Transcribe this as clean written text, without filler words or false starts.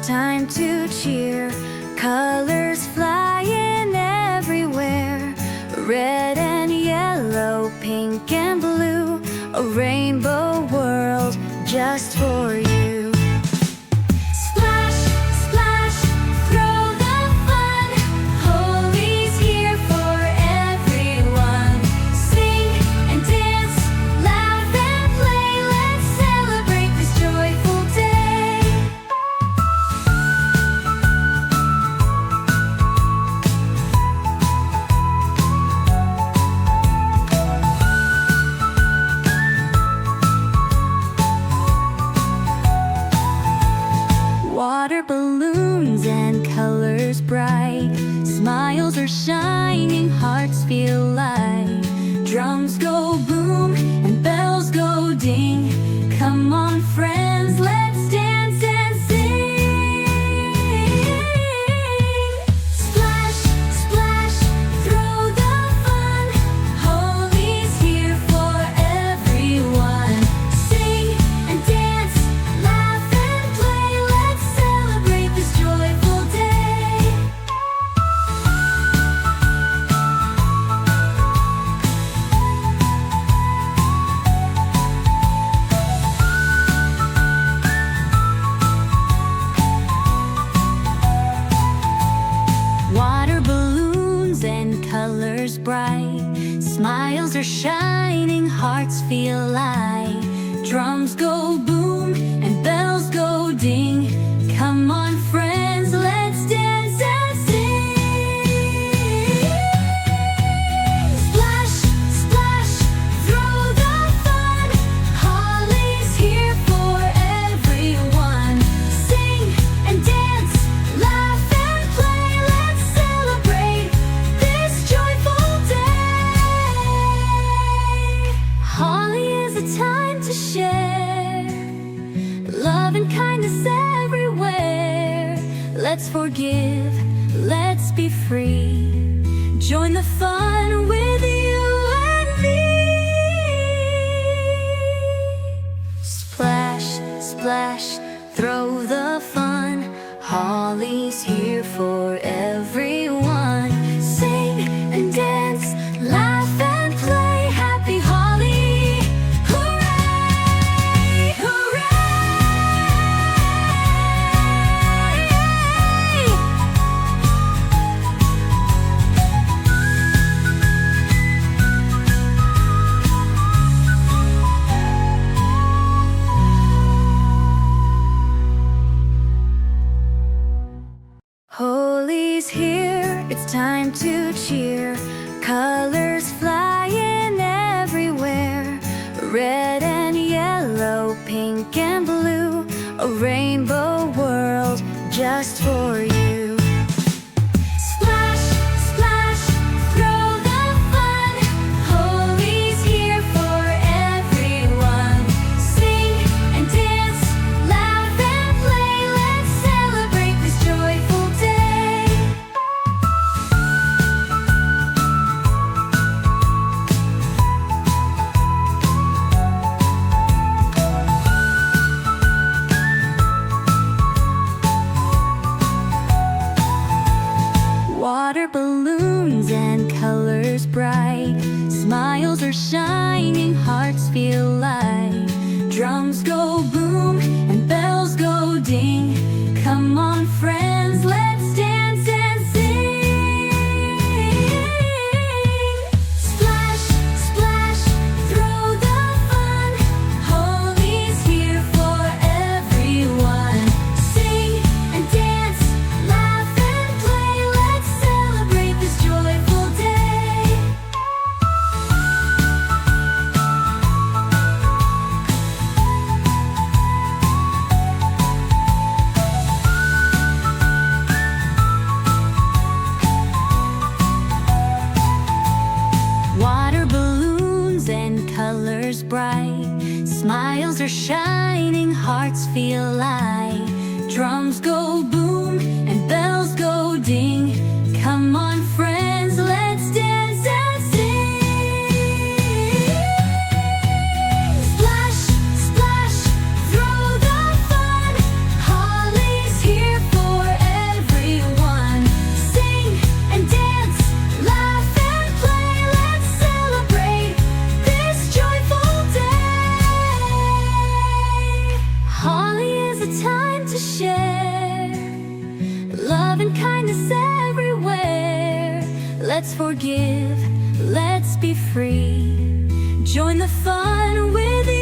time to cheer. Colors flying everywhere. Red and yellow, pink and blue. A rainbow world just for you. Splash, splash, throw the fun. Holi's here for everyone. Sing and dance, laugh and play. Let's celebrate this joyful day. Water balloons and colors bright. Smiles are shining, hearts feel light. Drums go boom and bells go ding. Come on friends, let's dance and sing. Splash, splash, throw the fun. Holi's here for everyone. Sing and dance, laugh and play. Let's celebrate this joyful day. Water balloons and colors bright. Smiles are shining, hearts feel light. Drums go boom and bells go ding. Come on friends, let's dance and sing. Splash, splash, throw the fun. Holi's here for everyone. Sing and dance, laugh and play. Let's celebrate this joyful day. Holly is a time to share love and kindness everywhere. Let's forgive, let's be free. Join the fun with you and me. Splash, splash, throw the fun. Holly's here for everyone. Sing and dance, laugh and play. Happy Holly! Hooray! Hooray! Holi's here, it's time to cheer. Colors flying everywhere. Red and yellow, pink and blue. A rainbow world just for you. Splash, splash, throw the fun. Holi's here for everyone. Sing and dance, laugh and play. Let's celebrate this joyful day. Water balloons and colors bright. Smiles are shining, hearts feel light. Drums go boom and bells go ding. Come on friends, let's dance and sing. Splash, splash, throw the fun. Holi's here for everyone. Sing and dance, laugh and play. Let's celebrate this joyful day. Water balloons and colors bright. Smiles are shining, hearts feel light. Drums go boom and bells go ding. Come on friends, let's dance and sing. Splash, splash, throw the fun. Holly's here and kindness everywhere. Let's forgive, let's be free. Join the fun with you.